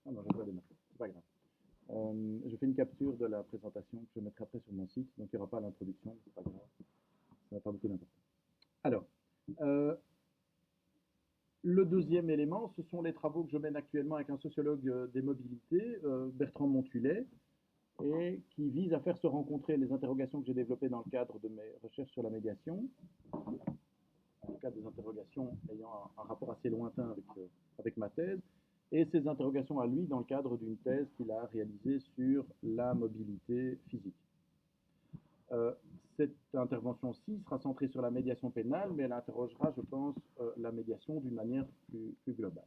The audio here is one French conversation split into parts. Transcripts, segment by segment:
Ah non, je vais pas démarrer, c'est pas grave. Je fais une capture de la présentation que je mettrai après sur mon site, donc il n'y aura pas l'introduction, c'est pas grave, ça n'a pas beaucoup d'importance. Alors, euh, le deuxième élément, ce sont les travaux que je mène actuellement avec un sociologue des mobilités, Bertrand Montulet, et qui visent à faire se rencontrer les interrogations que j'ai développées dans le cadre de mes recherches sur la médiation, en tout cas des interrogations ayant un rapport assez lointain avec ma thèse, et ces interrogations à lui dans le cadre d'une thèse qu'il a réalisée sur la mobilité physique. Euh, cette intervention-ci sera centrée sur la médiation pénale, mais elle interrogera, je pense, la médiation d'une manière plus globale.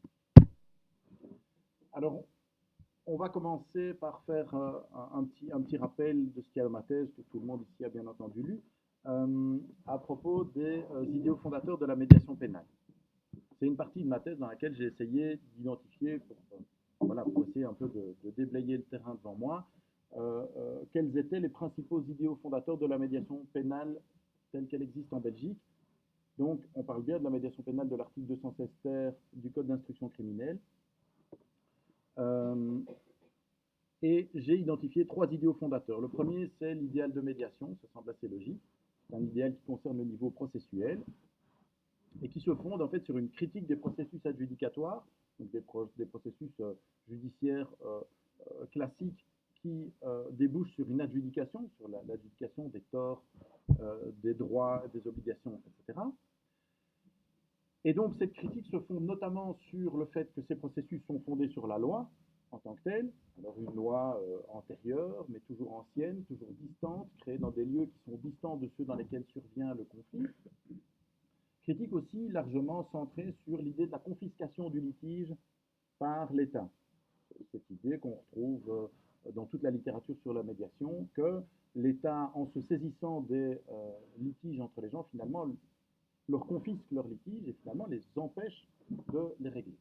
Alors, on va commencer par faire un petit rappel de ce qu'il y a dans ma thèse, que tout le monde ici a bien entendu lu, à propos des idéaux fondateurs de la médiation pénale. C'est une partie de ma thèse dans laquelle j'ai essayé d'identifier, pour essayer un peu de déblayer le terrain devant moi, quels étaient les principaux idéaux fondateurs de la médiation pénale telle qu'elle existe en Belgique. Donc, on parle bien de la médiation pénale de l'article 216 ter du Code d'instruction criminelle. Et j'ai identifié trois idéaux fondateurs. Le premier, c'est l'idéal de médiation, ça semble assez logique. C'est un idéal qui concerne le niveau processuel et qui se fonde en fait sur une critique des processus adjudicatoires, donc des processus judiciaires classiques qui débouchent sur une adjudication, sur l'adjudication des torts, des droits, des obligations, etc. Et donc cette critique se fonde notamment sur le fait que ces processus sont fondés sur la loi en tant que telle, alors une loi antérieure, mais toujours ancienne, toujours distante, créée dans des lieux qui sont distants de ceux dans lesquels survient le conflit. Critique aussi largement centrée sur l'idée de la confiscation du litige par l'État. Cette idée qu'on retrouve dans toute la littérature sur la médiation, que l'État, en se saisissant des litiges entre les gens, finalement, leur confisque leurs litiges et finalement les empêche de les régler.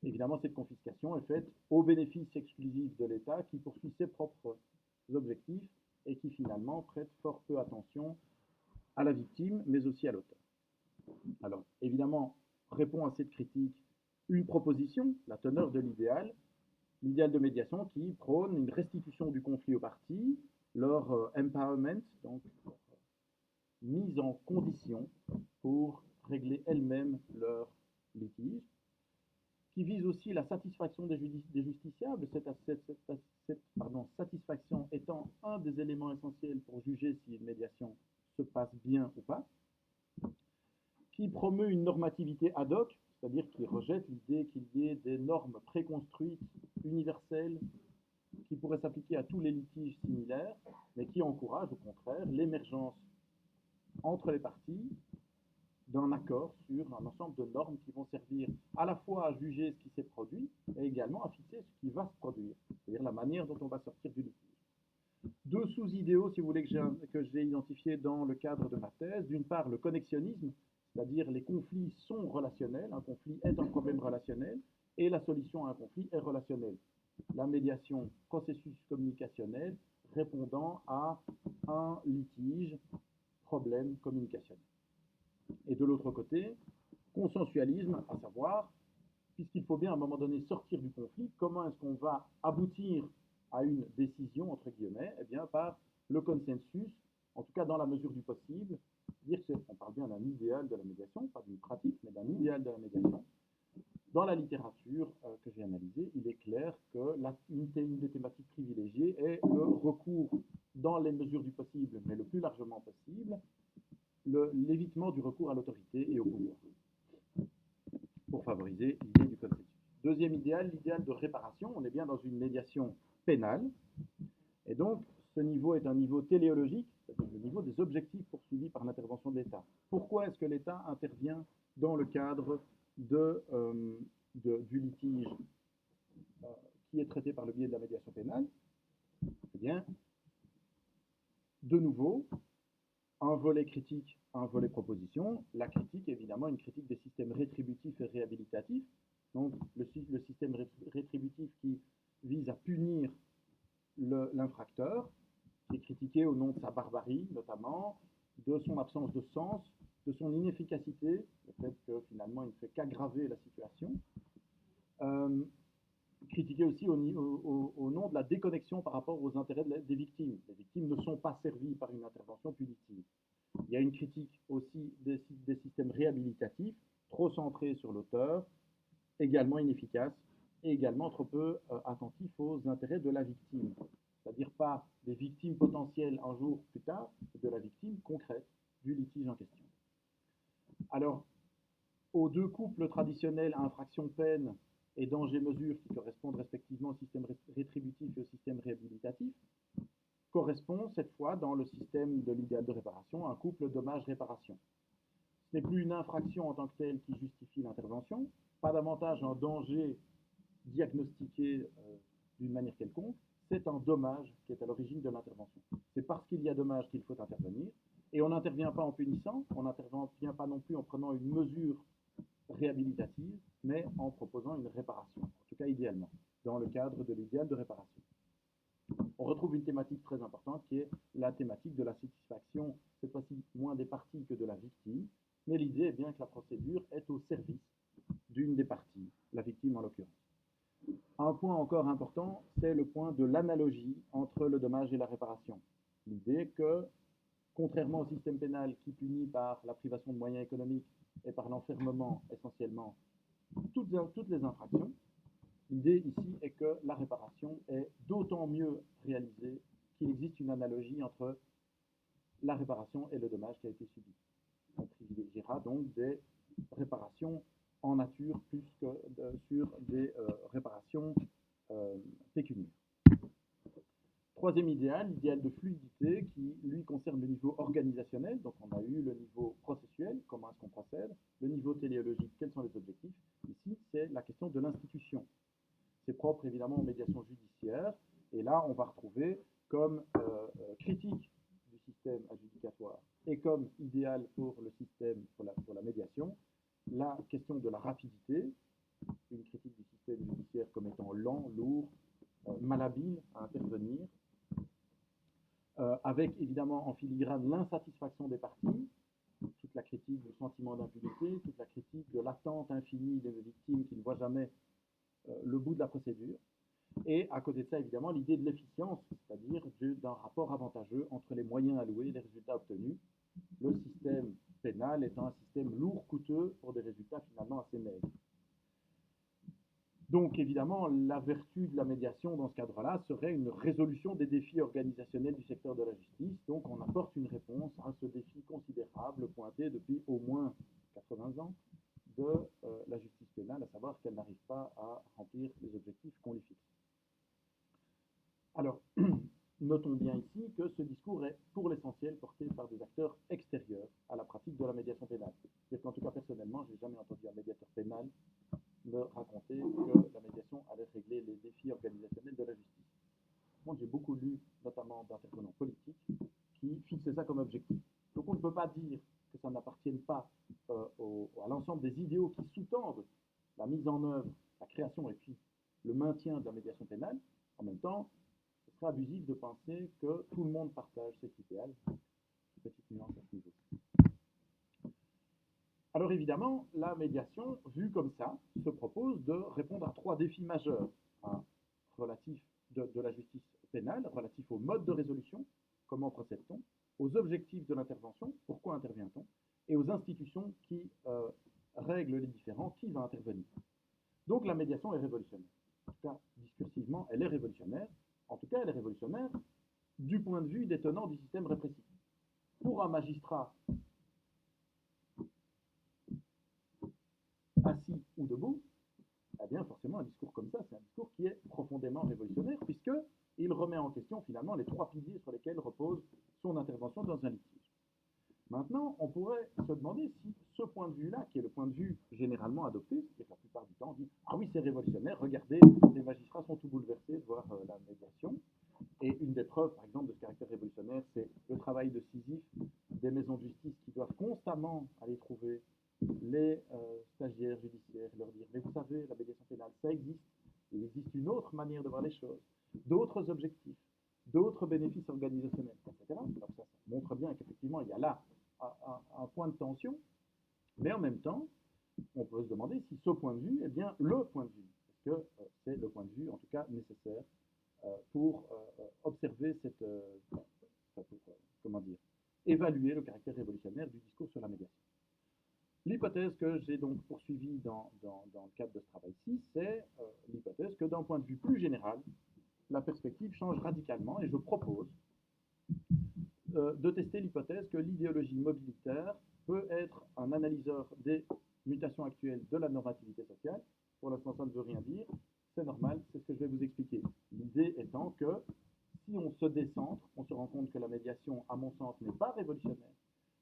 Évidemment, cette confiscation est faite au bénéfice exclusif de l'État qui poursuit ses propres objectifs et qui finalement prête fort peu attention à la victime, mais aussi à l'auteur. Alors, évidemment, répond à cette critique une proposition, la teneur de l'idéal de médiation qui prône une restitution du conflit aux parties, leur empowerment, donc mise en condition pour régler elles-mêmes leurs litiges, qui vise aussi la satisfaction des justiciables, cette satisfaction étant un des éléments essentiels pour juger si une médiation se passe bien ou pas, qui promeut une normativité ad hoc, c'est-à-dire qui rejette l'idée qu'il y ait des normes préconstruites, universelles, qui pourraient s'appliquer à tous les litiges similaires, mais qui encourage au contraire l'émergence entre les parties d'un accord sur un ensemble de normes qui vont servir à la fois à juger ce qui s'est produit et également à fixer ce qui va se produire, c'est-à-dire la manière dont on va sortir du litige. Deux sous-idéaux, si vous voulez, que j'ai identifiés dans le cadre de ma thèse. D'une part, le connexionnisme, c'est-à-dire les conflits sont relationnels, un conflit est un problème relationnel, et la solution à un conflit est relationnelle. La médiation, processus communicationnel répondant à un litige, problème communicationnel. Et de l'autre côté, consensualisme, à savoir, puisqu'il faut bien à un moment donné sortir du conflit, comment est-ce qu'on va aboutir à une décision, entre guillemets, eh bien par le consensus, en tout cas dans la mesure du possible, dire qu'on parle bien d'un idéal de la médiation, pas d'une pratique, mais d'un idéal de la médiation. Dans la littérature que j'ai analysée, il est clair que une des thématiques privilégiées est le recours dans les mesures du possible, mais le plus largement possible, l'évitement du recours à l'autorité et au pouvoir pour favoriser l'idée du consensus. Deuxième idéal, l'idéal de réparation. On est bien dans une médiation pénale. Et donc, ce niveau est un niveau téléologique, c'est-à-dire le niveau des objectifs poursuivis par l'intervention de l'État. Pourquoi est-ce que l'État intervient dans le cadre du litige qui est traité par le biais de la médiation pénale? Eh bien, de nouveau, un volet critique, un volet proposition. La critique, évidemment, une critique des systèmes rétributifs et réhabilitatifs. Donc, le système rétributif qui vise à punir l'infracteur, qui est critiqué au nom de sa barbarie, notamment, de son absence de sens, de son inefficacité, le fait que finalement il ne fait qu'aggraver la situation. critiqué aussi au nom de la déconnexion par rapport aux intérêts des victimes. Les victimes ne sont pas servies par une intervention punitive. Il y a une critique aussi des systèmes réhabilitatifs, trop centrés sur l'auteur, également inefficaces, et également trop peu attentifs aux intérêts de la victime. C'est-à-dire pas des victimes potentielles un jour plus tard, mais de la victime concrète du litige en question. Alors, aux deux couples traditionnels infraction-peine et danger-mesure qui correspondent respectivement au système rétributif et au système réhabilitatif, correspond cette fois dans le système de l'idéal de réparation un couple dommage-réparation. Ce n'est plus une infraction en tant que telle qui justifie l'intervention, pas davantage un danger diagnostiqué d'une manière quelconque, c'est un dommage qui est à l'origine de l'intervention. C'est parce qu'il y a dommage qu'il faut intervenir, et on n'intervient pas en punissant, on n'intervient pas non plus en prenant une mesure réhabilitative, mais en proposant une réparation, en tout cas idéalement, dans le cadre de l'idéal de réparation. On retrouve une thématique très importante qui est la thématique de la satisfaction, cette fois-ci moins des parties que de la victime, mais l'idée est bien que la procédure est au service d'une des parties, la victime en l'occurrence. Un point encore important, c'est le point de l'analogie entre le dommage et la réparation. L'idée que, contrairement au système pénal qui punit par la privation de moyens économiques et par l'enfermement essentiellement toutes les infractions, l'idée ici est que la réparation est d'autant mieux réalisée qu'il existe une analogie entre la réparation et le dommage qui a été subi. On privilégiera donc des réparations en nature plus que sur des réparations pécuniaires. Troisième idéal, l'idéal de fluidité qui, lui, concerne le niveau organisationnel. Donc, on a eu le niveau processuel, comment est-ce qu'on procède, le niveau téléologique, quels sont les objectifs. Ici, c'est la question de l'institution. C'est propre, évidemment, aux médiations judiciaires. Et là, on va retrouver comme critique du système adjudicatoire et comme idéal pour le système, pour la médiation, la question de la rapidité, une critique du système judiciaire comme étant lent, lourd, malhabile à intervenir, avec évidemment en filigrane l'insatisfaction des parties, toute la critique du sentiment d'impunité, toute la critique de l'attente infinie des victimes qui ne voient jamais le bout de la procédure, et à côté de ça évidemment l'idée de l'efficience, c'est-à-dire d'un rapport avantageux entre les moyens alloués et les résultats obtenus, le système pénal étant un système lourd, coûteux pour des résultats finalement assez maigres. Donc évidemment, la vertu de la médiation dans ce cadre-là serait une résolution des défis organisationnels du secteur de la justice. Donc on apporte une réponse à ce défi considérable pointé depuis au moins 80 ans de la justice pénale, à savoir qu'elle n'arrive pas à remplir les objectifs qu'on lui fixe. Alors, notons bien ici que ce discours est pour l'essentiel porté par des acteurs extérieurs à la pratique de la médiation pénale. C'est-à-dire qu'en tout cas personnellement, je n'ai jamais entendu un médiateur pénal me raconter que la médiation allait régler les défis organisationnels de la justice. Moi, j'ai beaucoup lu, notamment d'intervenants politiques, qui fixaient ça comme objectif. Donc on ne peut pas dire que ça n'appartienne pas à l'ensemble des idéaux qui sous-tendent la mise en œuvre, la création et puis le maintien de la médiation pénale. En même temps, ce serait abusif de penser que tout le monde partage cet idéal. Petite nuance à ce niveau. Alors évidemment, la médiation, vue comme ça, se propose de répondre à trois défis majeurs relatifs de la justice pénale, relatifs au mode de résolution, comment procède-t-on, aux objectifs de l'intervention, pourquoi intervient-on, et aux institutions qui règlent les différends, qui va intervenir. Donc la médiation est révolutionnaire. En tout cas, discursivement, elle est révolutionnaire. En tout cas, elle est révolutionnaire du point de vue des tenants du système répressif. Pour un magistrat assis ou debout, eh bien forcément un discours comme ça, c'est un discours qui est profondément révolutionnaire puisqu'il remet en question finalement les trois piliers sur lesquels repose son intervention dans un litige. Maintenant, on pourrait se demander si ce point de vue-là, qui est le point de vue généralement adopté, c'est-à-dire que la plupart du temps on dit « Ah oui, c'est révolutionnaire, regardez, les magistrats sont tout bouleversés de voir la médiation ». Et une des preuves, par exemple, de ce caractère révolutionnaire, c'est le travail de Sisyphe des maisons de justice qui doivent constamment aller trouver les stagiaires judiciaires, leur dire « Mais vous savez, la médiation pénale, ça existe. Il existe une autre manière de voir les choses, d'autres objectifs, d'autres bénéfices organisationnels, etc. » Donc ça montre bien qu'effectivement, il y a là un point de tension, mais en même temps, on peut se demander si ce point de vue est bien le point de vue. que c'est le point de vue, en tout cas, nécessaire pour observer cette, comment dire, évaluer le caractère révolutionnaire du discours sur la médiation. L'hypothèse que j'ai donc poursuivie dans le cadre de ce travail-ci, c'est l'hypothèse que d'un point de vue plus général, la perspective change radicalement et je propose de tester l'hypothèse que l'idéologie mobilitaire peut être un analyseur des mutations actuelles de la normativité sociale. Pour l'instant, ça ne veut rien dire. C'est normal, c'est ce que je vais vous expliquer. L'idée étant que si on se décentre, on se rend compte que la médiation, à mon sens, n'est pas révolutionnaire,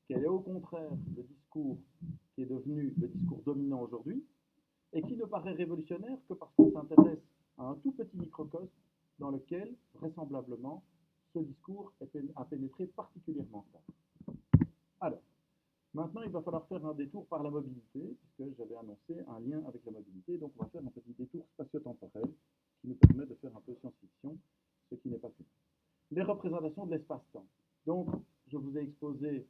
qu'elle est au contraire le discours qui est devenu le discours dominant aujourd'hui, et qui ne paraît révolutionnaire que parce qu'on s'intéresse à un tout petit microcosme dans lequel, vraisemblablement, ce discours a pénétré particulièrement tard. Alors, maintenant, il va falloir faire un détour par la mobilité, puisque j'avais annoncé un lien avec la mobilité, donc on va faire un petit détour spatio-temporel qui nous permet de faire un peu science-fiction, ce qui n'est pas fait. Les représentations de l'espace-temps. Donc, je vous ai exposé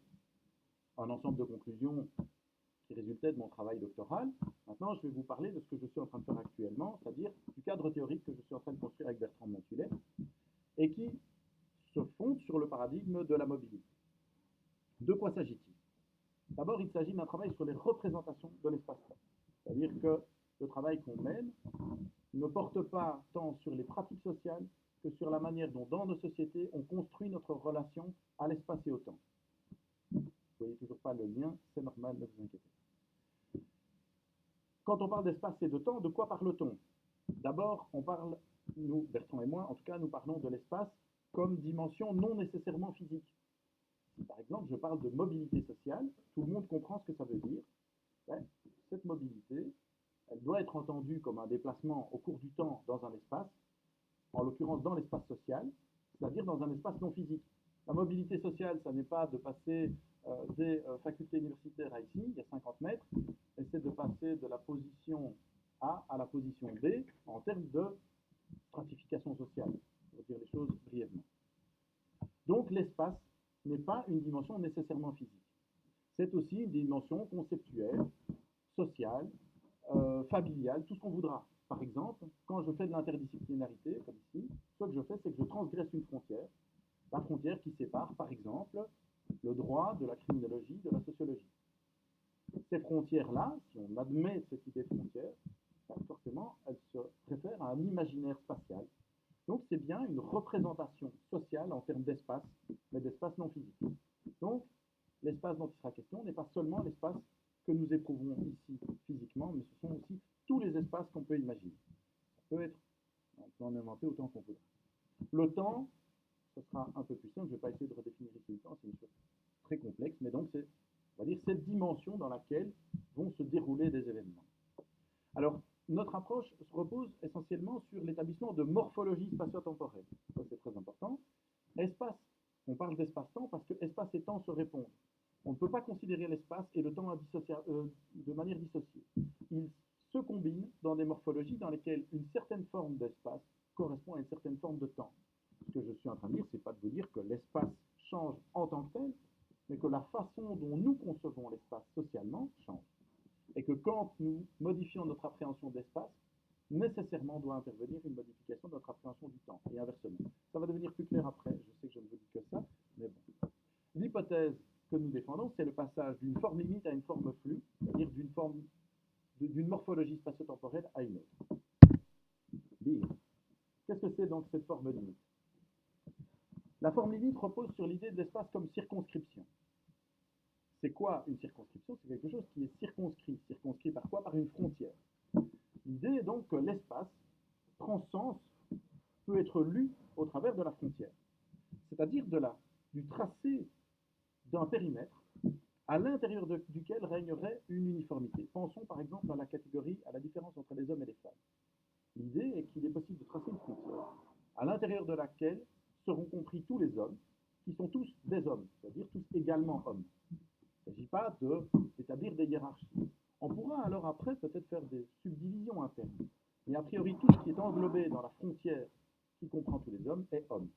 un ensemble de conclusions qui résultaient de mon travail doctoral. Maintenant, je vais vous parler de ce que je suis en train de faire actuellement, c'est-à-dire du cadre théorique que je suis en train de construire avec Bertrand Montulet, et qui se fonde sur le paradigme de la mobilité. De quoi s'agit-il? D'abord, il s'agit d'un travail sur les représentations de l'espace-temps. C'est-à-dire que le travail qu'on mène ne porte pas tant sur les pratiques sociales que sur la manière dont, dans nos sociétés, on construit notre relation à l'espace et au temps. Vous ne voyez toujours pas le lien, c'est normal, ne vous inquiétez pas. Quand on parle d'espace et de temps, de quoi parle-t-on? D'abord, on parle, nous, Bertrand et moi, en tout cas, nous parlons de l'espace comme dimension non nécessairement physique. Si, par exemple, je parle de mobilité sociale, tout le monde comprend ce que ça veut dire. Ouais, cette mobilité, elle doit être entendue comme un déplacement au cours du temps dans un espace, en l'occurrence dans l'espace social, c'est-à-dire dans un espace non physique. La mobilité sociale, ça n'est pas de passer des facultés universitaires à ici, il y a 50 mètres, mais c'est de passer de la position A à la position B en termes de stratification sociale, pour dire les choses brièvement. Donc l'espace n'est pas une dimension nécessairement physique. C'est aussi une dimension conceptuelle, sociale, familiale, tout ce qu'on voudra. Par exemple, quand je fais de l'interdisciplinarité, comme ici, ce que je fais, c'est que je transgresse une frontière, la frontière qui sépare, par exemple, le droit de la criminologie de la sociologie. Ces frontières-là, si on admet cette idée de frontière, forcément, elles se réfèrent à un imaginaire spatial. Donc, c'est bien une représentation sociale en termes d'espace, mais d'espace non physique. Donc, l'espace dont il sera question n'est pas seulement l'espace que nous éprouvons ici physiquement, mais ce sont aussi tous les espaces qu'on peut imaginer. Ça peut être, on peut en inventer autant qu'on voudra. Le temps, ce sera un peu plus simple, je ne vais pas essayer de redéfinir ici le temps, c'est une chose très complexe, mais donc c'est, on va dire, cette dimension dans laquelle vont se dérouler des événements. Alors, notre approche se repose essentiellement sur l'établissement de morphologie spatio-temporelle. Ça, c'est très important. Espace, on parle d'espace-temps parce que espace et temps se répondent. On ne peut pas considérer l'espace et le temps de manière dissociée. Ils se combinent dans des morphologies dans lesquelles une certaine forme d'espace correspond à une certaine forme de temps. Ce que je suis en train de dire, ce n'est pas de vous dire que l'espace change en tant que tel, mais que la façon dont nous concevons l'espace socialement change. Et que quand nous modifions notre appréhension d'espace, nécessairement doit intervenir une modification de notre appréhension du temps, et inversement. Ça va devenir plus clair après, je sais que je ne vous dis que ça, mais bon. L'hypothèse que nous défendons, c'est le passage d'une forme limite à une forme flux, c'est-à-dire d'une morphologie spatio-temporelle à une autre. Dire. Qu'est-ce que c'est donc cette forme limite? La forme limite repose sur l'idée de l'espace comme circonscription. C'est quoi une circonscription? C'est quelque chose qui est circonscrit. Circonscrit par quoi? Par une frontière. L'idée est donc que l'espace prend sens, peut être lu au travers de la frontière. C'est-à-dire du tracé d'un périmètre à l'intérieur duquel régnerait une uniformité. Pensons par exemple à la différence entre les hommes et les femmes. L'idée est qu'il est possible de tracer une frontière à l'intérieur de laquelle seront compris tous les hommes, qui sont tous des hommes, c'est-à-dire tous également hommes. Il ne s'agit pas d'établir des hiérarchies. On pourra alors après peut-être faire des subdivisions internes. Mais a priori, tout ce qui est englobé dans la frontière qui comprend tous les hommes est homme.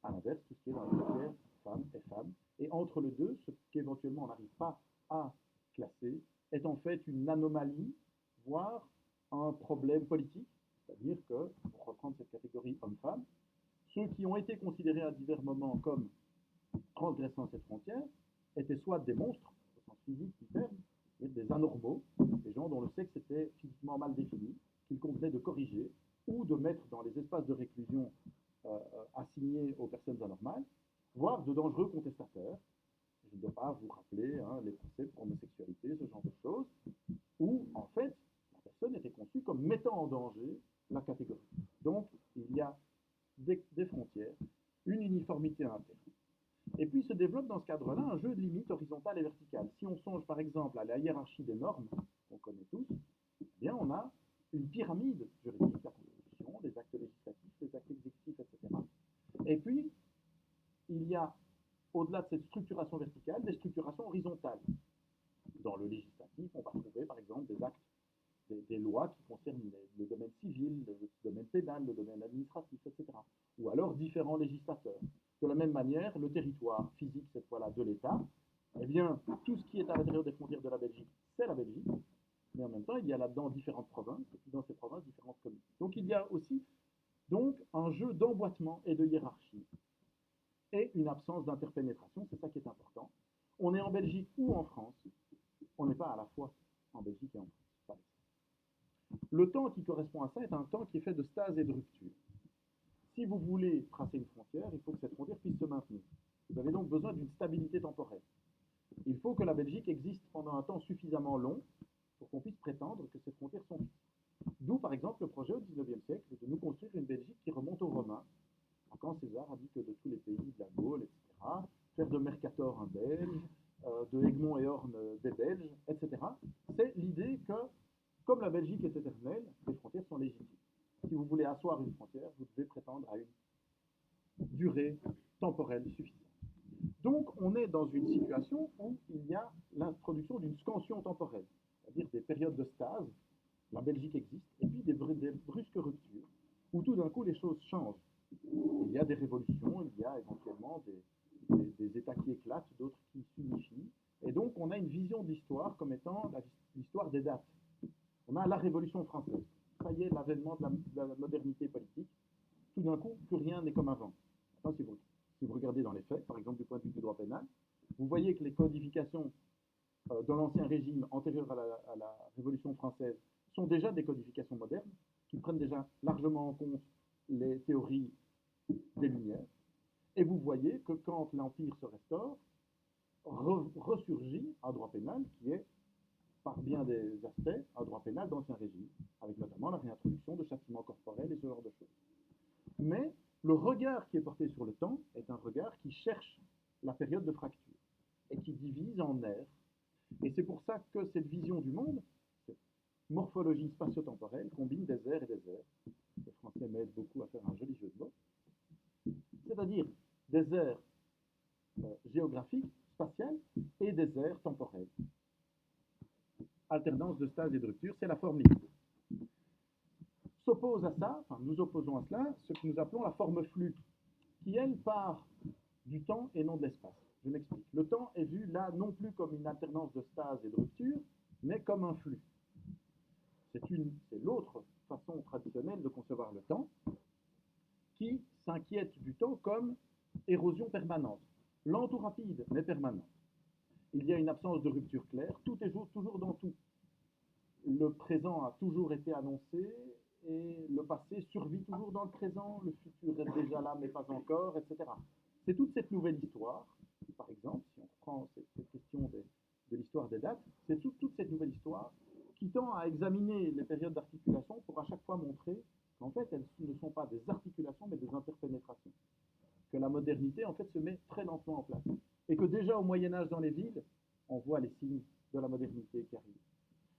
À l'inverse, tout ce qui est dans la frontière femme est femme. Et entre les deux, ce qu'éventuellement on n'arrive pas à classer est en fait une anomalie, voire un problème politique, c'est-à-dire que, pour reprendre cette catégorie homme-femme, ceux qui ont été considérés à divers moments comme transgressant cette frontière étaient soit des monstres, au sens physique du terme, des anormaux, des gens dont le sexe était physiquement mal défini, qu'il convenait de corriger, ou de mettre dans les espaces de réclusion assignés aux personnes anormales, voire de dangereux contestataires. Je ne dois pas vous rappeler les procès pour homosexualité, ce genre de choses, où en fait la personne était conçue comme mettant en danger la catégorie. Donc il y a des frontières, une uniformité interne. Et puis se développe dans ce cadre-là un jeu de limites horizontales et verticales. Si on songe par exemple à la hiérarchie des normes, qu'on connaît tous, eh bien on a une pyramide juridique, la Constitution, les actes législatifs, les actes exécutifs, etc. Et puis, il y a, au-delà de cette structuration verticale, des structurations horizontales. Dans le législatif, on va trouver par exemple des actes, des lois qui concernent le domaine civil, le domaine pénal, le domaine administratif, etc. Ou alors différents législateurs. De la même manière, le territoire physique, cette fois-là, de l'État, eh bien, tout ce qui est à l'intérieur des frontières de la Belgique, c'est la Belgique. Mais en même temps, il y a là-dedans différentes provinces, et puis dans ces provinces, différentes communes. Donc il y a aussi un jeu d'emboîtement et de hiérarchie, et une absence d'interpénétration, c'est ça qui est important. On est en Belgique ou en France, on n'est pas à la fois en Belgique et en France. Le temps qui correspond à ça est un temps qui est fait de stase et de rupture. Si vous voulez tracer une frontière, il faut que cette frontière puisse se maintenir. Vous avez donc besoin d'une stabilité temporelle. Il faut que la Belgique existe pendant un temps suffisamment long pour qu'on puisse prétendre que ces frontières sont fixes. D'où, par exemple, le projet au XIXe siècle de nous construire une Belgique qui remonte aux Romains, quand César a dit que de tous les pays de la Gaule, etc., faire de Mercator un Belge, de Egmont et Horn des Belges, etc., c'est l'idée que, comme la Belgique est éternelle, les frontières sont légitimes. Si vous voulez asseoir une frontière, vous devez prétendre à une durée temporelle suffisante. Donc, on est dans une situation où il y a l'introduction d'une scansion temporelle, c'est-à-dire des périodes de stase. La Belgique existe, et puis des brusques ruptures, où tout d'un coup les choses changent. Il y a des révolutions, il y a éventuellement des États qui éclatent, d'autres qui s'unifient. Et donc, on a une vision de l'histoire comme étant l'histoire des dates. On a la Révolution française. Ça y est, l'avènement de la modernité politique. Tout d'un coup, plus rien n'est comme avant. Maintenant, si vous regardez dans les faits, par exemple du point de vue du droit pénal, vous voyez que les codifications dans l'Ancien Régime antérieur à la Révolution française sont déjà des codifications modernes qui prennent déjà largement en compte les théories des Lumières. Et vous voyez que quand l'Empire se restaure, ressurgit un droit pénal qui est, par bien des aspects, un droit pénal d'Ancien Régime, avec notamment la réintroduction de châtiments corporels et ce genre de choses. Mais le regard qui est porté sur le temps est un regard qui cherche la période de fracture et qui divise en aires. Et c'est pour ça que cette vision du monde, cette morphologie spatio-temporelle, combine des aires et des aires. Les Français m'aident beaucoup à faire un joli jeu de mots. C'est-à-dire des aires géographiques, spatiales, et des aires temporelles. Alternance de stase et de rupture, c'est la forme liquide. S'oppose à ça, enfin nous opposons à cela, ce que nous appelons la forme flux, qui elle part du temps et non de l'espace. Je m'explique. Le temps est vu là non plus comme une alternance de stase et de rupture, mais comme un flux. C'est l'autre façon traditionnelle de concevoir le temps, qui s'inquiète du temps comme érosion permanente, lente ou rapide, mais permanente. Il y a une absence de rupture claire, tout est toujours dans tout. Le présent a toujours été annoncé et le passé survit toujours dans le présent, le futur est déjà là mais pas encore, etc. C'est toute cette nouvelle histoire, par exemple, si on prend cette question de l'histoire des dates, c'est toute cette nouvelle histoire qui tend à examiner les périodes d'articulation pour à chaque fois montrer qu'en fait elles ne sont pas des articulations mais des interpénétrations. Que la modernité en fait se met très lentement en place. Et que déjà au Moyen-Âge dans les villes, on voit les signes de la modernité qui arrivent.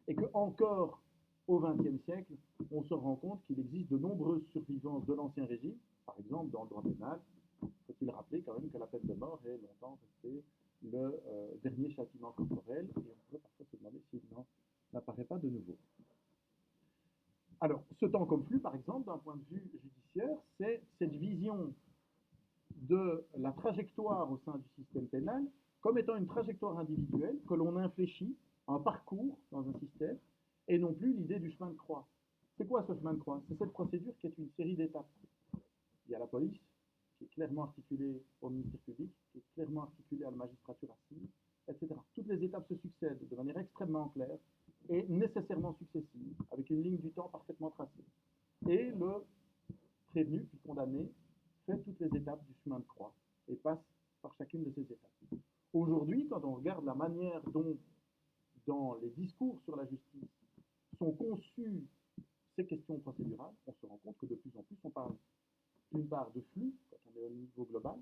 Et qu'encore au XXe siècle, on se rend compte qu'il existe de nombreuses survivances de l'Ancien Régime, par exemple dans le droit pénal. Faut-il rappeler quand même que la peine de mort est longtemps restée le dernier châtiment corporel, et on pourrait parfois se demander s'il n'apparaît pas de nouveau. Alors, ce temps comme flux, par exemple, d'un point de vue judiciaire, c'est cette vision de la trajectoire au sein du système pénal comme étant une trajectoire individuelle que l'on infléchit, un parcours dans un système, et non plus l'idée du chemin de croix. C'est quoi ce chemin de croix? C'est cette procédure qui est une série d'étapes. Il y a la police, qui est clairement articulée au ministère public, qui est clairement articulée à la magistrature assise, etc. Toutes les étapes se succèdent de manière extrêmement claire et nécessairement successive, avec une ligne du temps parfaitement tracée. Et le prévenu, puis condamné, fait toutes les étapes du chemin de croix et passe par chacune de ces étapes. Aujourd'hui, quand on regarde la manière dont, dans les discours sur la justice, sont conçues ces questions procédurales, on se rend compte que de plus en plus, on parle d'une part de flux, quand on est au niveau global,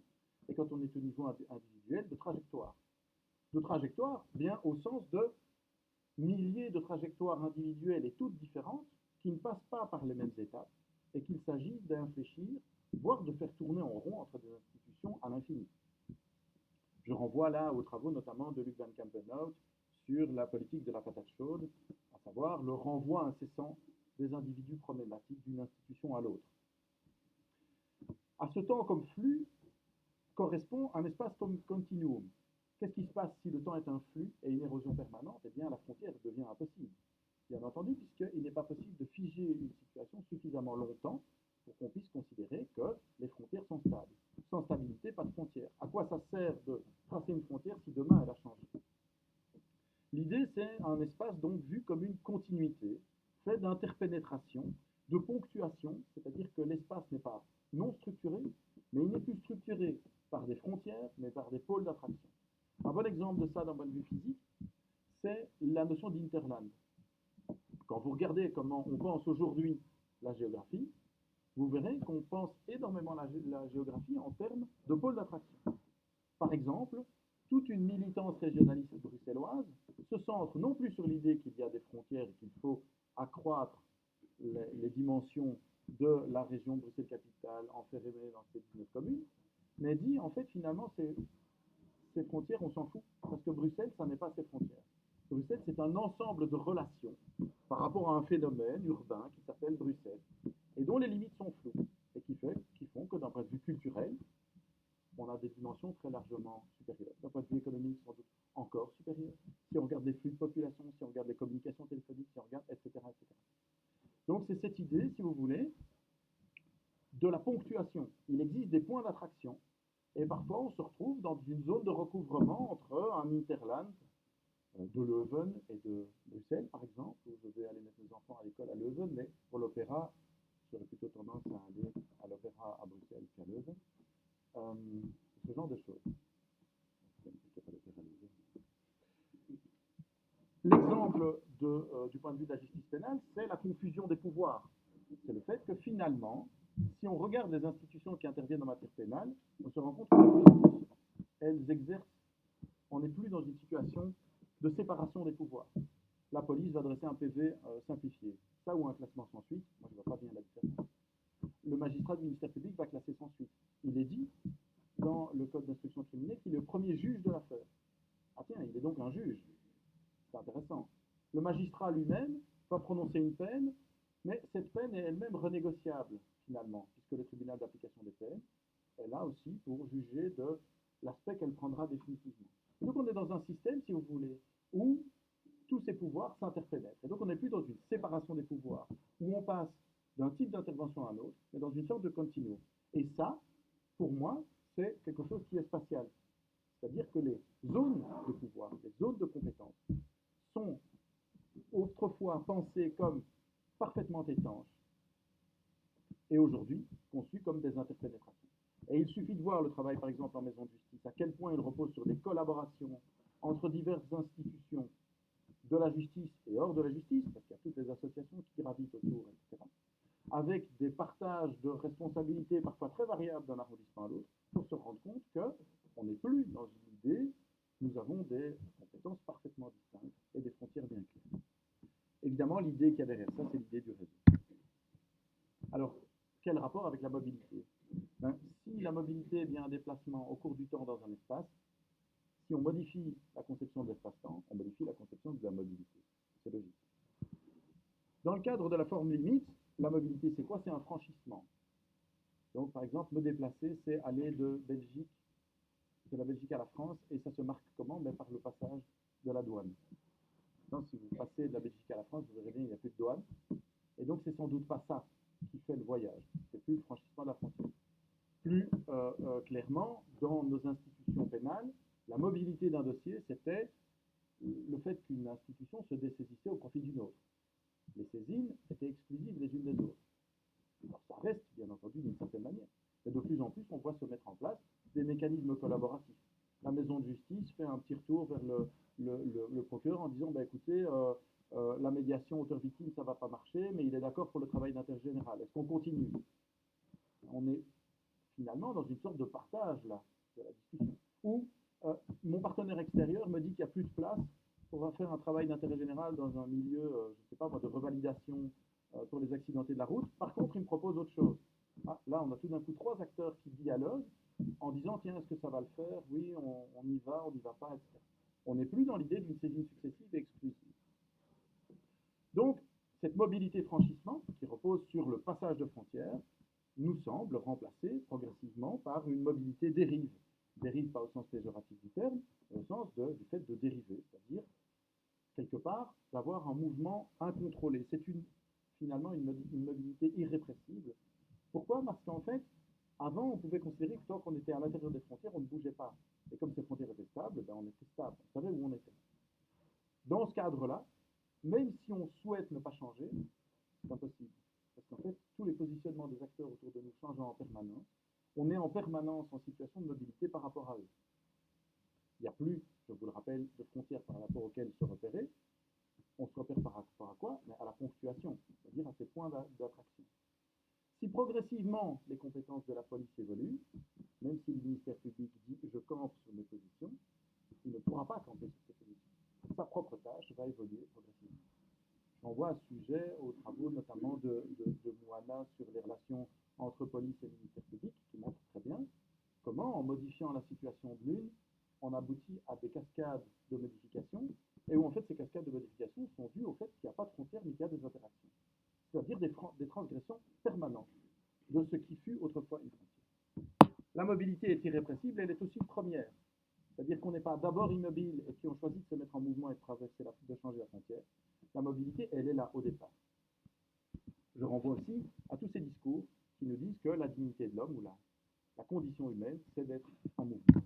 et quand on est au niveau individuel, de trajectoire. De trajectoire, bien au sens de milliers de trajectoires individuelles et toutes différentes, qui ne passent pas par les mêmes étapes, et qu'il s'agit d'infléchir, voire de faire tourner en rond entre des institutions à l'infini. Je renvoie là aux travaux notamment de Luc Van Campenhout sur la politique de la patate chaude, à savoir le renvoi incessant des individus problématiques d'une institution à l'autre. À ce temps comme flux correspond un espace comme continuum. Qu'est-ce qui se passe si le temps est un flux et une érosion permanente? Eh bien, la frontière devient impossible. Bien entendu, puisqu'il n'est pas possible de figer une situation suffisamment longtemps pour qu'on puisse considérer que les frontières sont stables. Sans stabilité, pas de frontière. À quoi ça sert de tracer une frontière si demain elle a changé? L'idée, c'est un espace donc vu comme une continuité, fait d'interpénétration, de ponctuation, c'est-à-dire que l'espace n'est pas non structuré, mais il n'est plus structuré par des frontières, mais par des pôles d'attraction. Un bon exemple de ça d'un point de vue physique, c'est la notion d'interland. Quand vous regardez comment on pense aujourd'hui la géographie, vous verrez qu'on pense énormément la géographie en termes de pôle d'attraction. Par exemple, toute une militance régionaliste bruxelloise se centre non plus sur l'idée qu'il y a des frontières et qu'il faut accroître les dimensions de la région Bruxelles-Capitale enfermée dans ces 19 communes, mais dit en fait finalement ces frontières on s'en fout, parce que Bruxelles ça n'est pas ces frontières. Bruxelles c'est un ensemble de relations par rapport à un phénomène urbain qui s'appelle Bruxelles et dont les limites sont floues et qui font que d'un point de vue culturel, on a des dimensions très largement supérieures. D'un point de vue économique, sans doute encore supérieures. Si on regarde les flux de population, si on regarde les communications téléphoniques, si on regarde, etc., etc. Donc c'est cette idée, si vous voulez, de la ponctuation. Il existe des points d'attraction et parfois on se retrouve dans une zone de recouvrement entre un hinterland de Leuven et de Bruxelles, par exemple, où je vais aller mettre mes enfants à l'école à Leuven, mais pour l'opéra, j'aurais plutôt tendance à aller à l'opéra à Bruxelles qu'à Leuven. Ce genre de choses. L'exemple du point de vue de la justice pénale, c'est la confusion des pouvoirs. C'est le fait que finalement, si on regarde les institutions qui interviennent en matière pénale, on se rend compte que elles exercent, on n'est plus dans une situation de séparation des pouvoirs. La police va dresser un PV simplifié. Ça ou un classement sans suite, moi je ne vois pas bien la différence. Le magistrat du ministère public va classer sans suite. Il est dit dans le code d'instruction criminelle qu'il est le premier juge de l'affaire. Ah tiens, il est donc un juge. C'est intéressant. Le magistrat lui-même va prononcer une peine, mais cette peine est elle-même renégociable, finalement, puisque le tribunal d'application des peines est là aussi pour juger de l'aspect qu'elle prendra définitivement. Et donc on est dans un système, si vous voulez, où tous ces pouvoirs s'interpénètrent. Et donc on n'est plus dans une séparation des pouvoirs, où on passe d'un type d'intervention à un autre, mais dans une sorte de continuum. Et ça, pour moi, c'est quelque chose qui est spatial. C'est-à-dire que les zones de pouvoir, les zones de compétences, sont autrefois pensées comme parfaitement étanches et aujourd'hui conçues comme des interpénétrations. Et il suffit de voir le travail, par exemple, en maison de justice, à quel point il repose sur des collaborations entre diverses institutions de la justice et hors de la justice, parce qu'il y a toutes les associations qui gravitent autour, etc., avec des partages de responsabilités parfois très variables d'un arrondissement à l'autre, pour se rendre compte qu'on n'est plus dans une idée, nous avons des compétences parfaitement distinctes et des frontières bien claires. Évidemment, l'idée qu'il y a derrière ça, c'est l'idée du réseau. Alors, quel rapport avec la mobilité? Si la mobilité est bien un déplacement au cours du temps dans un espace, si on modifie la conception de l'espace-temps, on modifie la conception de la mobilité. C'est logique. Dans le cadre de la forme limite, la mobilité, c'est quoi? C'est un franchissement. Donc, par exemple, me déplacer, c'est aller de la Belgique à la France, et ça se marque comment? Par le passage de la douane. Donc, si vous passez de la Belgique à la France, vous verrez bien, il n'y a plus de douane. Et donc, c'est sans doute pas ça qui fait le voyage. C'est plus le franchissement de la frontière. Plus clairement, dans nos institutions pénales, la mobilité d'un dossier, c'était le fait qu'une institution se dessaisissait au profit d'une autre. Les saisines étaient exclusives les unes des autres. Alors, ça reste, bien entendu, d'une certaine manière. Mais de plus en plus, on voit se mettre en place des mécanismes collaboratifs. La maison de justice fait un petit retour vers le procureur en disant bah, écoutez, la médiation auteur-victime, ça ne va pas marcher, mais il est d'accord pour le travail d'intérêt général. Est-ce qu'on continue? On est finalement dans une sorte de partage là, de la discussion. Ou mon partenaire extérieur me dit qu'il n'y a plus de place pour faire un travail d'intérêt général dans un milieu, je ne sais pas moi, de revalidation pour les accidentés de la route. Par contre, il me propose autre chose. Ah, là, on a tout d'un coup trois acteurs qui dialoguent en disant tiens, est-ce que ça va le faire? Oui, on y va, on n'y va pas, etc. On n'est plus dans l'idée d'une saisine successive et exclusive. Donc, cette mobilité franchissement, qui repose sur le passage de frontières, nous semble remplacée progressivement par une mobilité dérive. Dérive pas au sens péjoratif du terme, mais au sens du fait de dériver, c'est-à-dire, quelque part, d'avoir un mouvement incontrôlé. C'est finalement une mobilité irrépressible. Pourquoi? Parce qu'en fait, avant, on pouvait considérer que tant qu'on était à l'intérieur des frontières, on ne bougeait pas. Et comme ces frontières étaient stables, ben on était stable, on savait où on était. Dans ce cadre-là, même si on souhaite ne pas changer, c'est impossible. Parce qu'en fait, tous les positionnements des acteurs autour de nous changent en permanence. On est en permanence en situation de mobilité par rapport à eux. Il n'y a plus, je vous le rappelle, de frontières par rapport auxquelles se repérer. On se repère par rapport à quoi? Mais à la ponctuation, c'est-à-dire à ces points d'attraction. Si progressivement les compétences de la police évoluent, même si le ministère public dit je campe sur mes positions, il ne pourra pas camper sur ses positions. Sa propre tâche va évoluer progressivement. J'envoie à ce sujet aux travaux notamment de Moana sur les relations entre police et ministère public, qui montrent très bien comment, en modifiant la situation de l'une, on aboutit à des cascades de modifications, et où en fait ces cascades de modifications sont dues au fait qu'il n'y a pas de frontières, mais qu'il y a des interactions. C'est-à-dire des transgressions permanentes de ce qui fut autrefois une frontière. La mobilité est irrépressible, elle est aussi première. C'est-à-dire qu'on n'est pas d'abord immobile et puis on choisit de se mettre en mouvement et de traverser de changer la frontière. La mobilité, elle est là au départ. Je renvoie aussi à tous ces discours qui nous disent que la dignité de l'homme ou la condition humaine, c'est d'être en mouvement.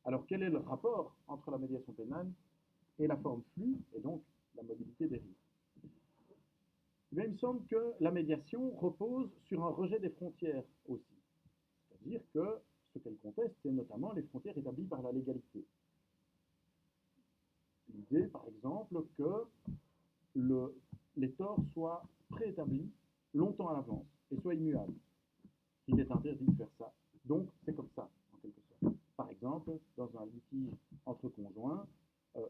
Alors, quel est le rapport entre la médiation pénale et la forme flux, et donc la mobilité des risques? Mais il me semble que la médiation repose sur un rejet des frontières aussi. C'est-à-dire que ce qu'elle conteste, c'est notamment les frontières établies par la légalité. L'idée, par exemple, que les torts soient préétablis longtemps à l'avance et soient immuables. Il est interdit de faire ça. Donc, c'est comme ça, en quelque sorte. Par exemple, dans un litige entre conjoints,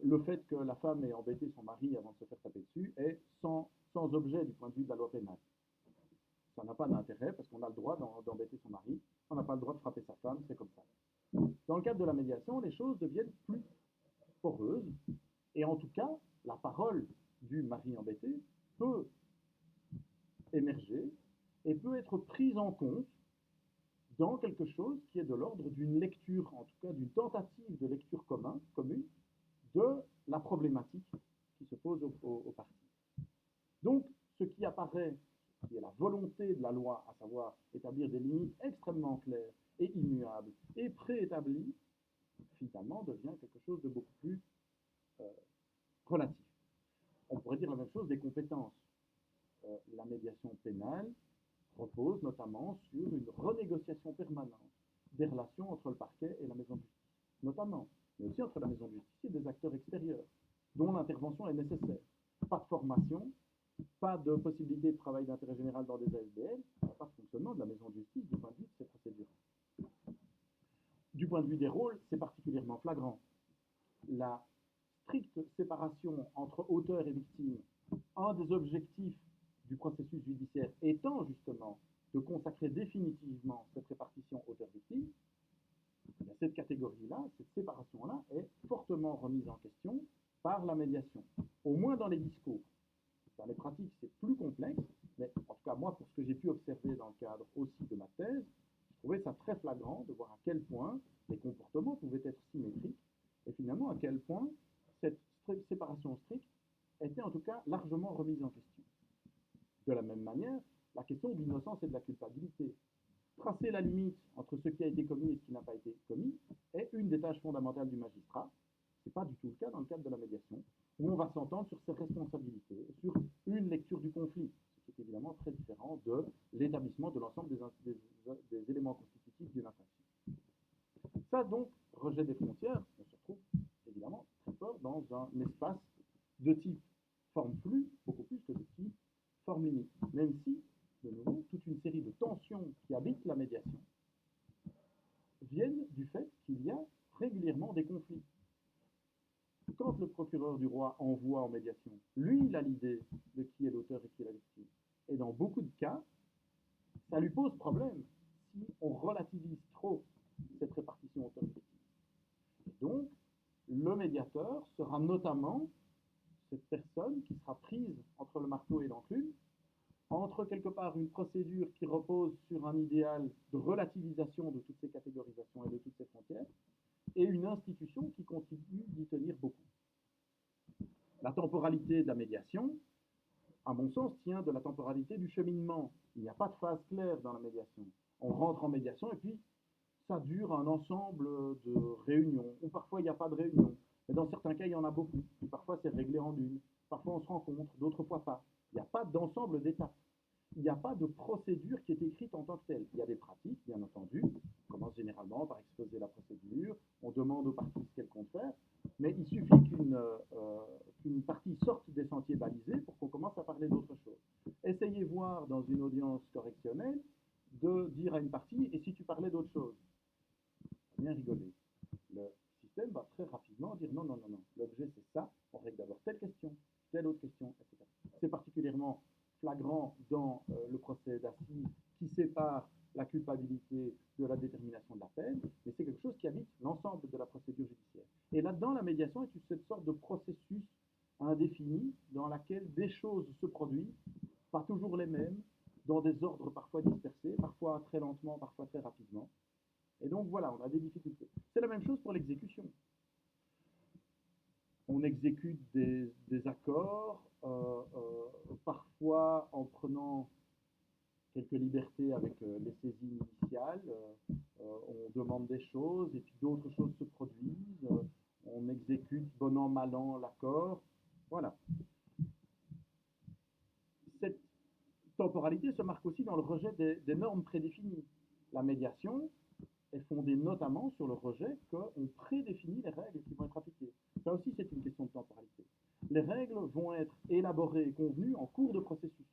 le fait que la femme ait embêté son mari avant de se faire taper dessus est sans objet du point de vue de la loi pénale. Ça n'a pas d'intérêt parce qu'on a le droit d'embêter son mari, on n'a pas le droit de frapper sa femme, c'est comme ça. Dans le cadre de la médiation, les choses deviennent plus poreuses, et en tout cas, la parole du mari embêté peut émerger et peut être prise en compte dans quelque chose qui est de l'ordre d'une lecture, en tout cas d'une tentative de lecture commune, de la problématique qui se pose aux parties. Donc, ce qui apparaît, qui est la volonté de la loi, à savoir établir des limites extrêmement claires et immuables et préétablies, finalement devient quelque chose de beaucoup plus relatif. On pourrait dire la même chose des compétences. La médiation pénale repose notamment sur une renégociation permanente des relations entre le parquet et la maison de justice, notamment, mais aussi entre la maison de justice et des acteurs extérieurs, dont l'intervention est nécessaire. Pas de formation, pas de possibilité de travail d'intérêt général dans des ASBL, pas de fonctionnement de la maison de justice du point de vue de ces procédures. Du point de vue des rôles, c'est particulièrement flagrant. La stricte séparation entre auteur et victime, un des objectifs du processus judiciaire étant justement de consacrer définitivement cette répartition auteur-victime, cette catégorie-là, cette séparation-là est fortement remise en question par la médiation, au moins dans les discours. Dans les pratiques, c'est plus complexe, mais en tout cas, moi, pour ce que j'ai pu observer dans le cadre aussi de ma thèse, je trouvais ça très flagrant de voir à quel point les comportements pouvaient être symétriques et finalement à quel point cette séparation stricte était en tout cas largement remise en question. De la même manière, la question de l'innocence et de la culpabilité. Tracer la limite entre ce qui a été commis et ce qui n'a pas été commis est une des tâches fondamentales du magistrat. Ce n'est pas du tout le cas dans le cadre de la médiation, où on va s'entendre sur ses responsabilités, sur une lecture du conflit, ce qui est évidemment très différent de l'établissement de l'ensemble des éléments constitutifs d'une infraction. Ça donc, rejet des frontières, on se retrouve évidemment très fort dans un espace de type forme flux, beaucoup plus que de type forme limite, même si, de nouveau, toute une série de tensions qui habitent la médiation viennent du fait qu'il y a régulièrement des conflits. Quand le procureur du roi envoie en médiation, lui, il a l'idée de qui est l'auteur et qui est la victime. Et dans beaucoup de cas, ça lui pose problème si on relativise trop cette répartition auteur-victime. Donc, le médiateur sera notamment cette personne qui sera prise entre le marteau et l'enclume, entre quelque part une procédure qui repose sur un idéal de relativisation de toutes ces catégorisations et de toutes ces frontières, et une institution qui continue d'y tenir beaucoup. La temporalité de la médiation, à mon sens, tient de la temporalité du cheminement. Il n'y a pas de phase claire dans la médiation. On rentre en médiation et puis ça dure un ensemble de réunions, ou parfois il n'y a pas de réunion. Mais dans certains cas, il y en a beaucoup. Et parfois, c'est réglé en une. Parfois, on se rencontre, d'autres fois pas. Il n'y a pas d'ensemble d'étapes. Il n'y a pas de procédure qui est écrite en tant que telle. Il y a des pratiques, bien entendu. On commence généralement par exposer la procédure. On demande aux parties ce qu'elles comptent faire. Mais il suffit qu'une partie sorte des sentiers balisés pour qu'on commence à parler d'autre chose. Essayez voir dans une audience correctionnelle de dire à une partie, et si tu parlais d'autre chose? Bien rigoler. Le système va très rapidement dire non, non, non, non. L'objet c'est ça, on règle d'abord telle question, telle autre question, etc. C'est particulièrement flagrant dans le procès d'assises qui sépare la culpabilité de la détermination de la peine, mais c'est quelque chose qui habite l'ensemble de la procédure judiciaire. Et là-dedans, la médiation est cette sorte de processus indéfini dans lequel des choses se produisent, pas toujours les mêmes, dans des ordres parfois dispersés, parfois très lentement, parfois très rapidement. Et donc voilà, on a des difficultés. C'est la même chose pour l'exécution. On exécute des accords, parfois en prenant quelques libertés avec les saisies initiales. On demande des choses et puis d'autres choses se produisent. On exécute bon an, mal an l'accord. Voilà. Cette temporalité se marque aussi dans le rejet des normes prédéfinies. La médiation est fondée notamment sur le rejet qu'on prédéfinit les règles qui vont être appliquées. Ça aussi, c'est une question de temporalité. Les règles vont être élaborées et convenues en cours de processus.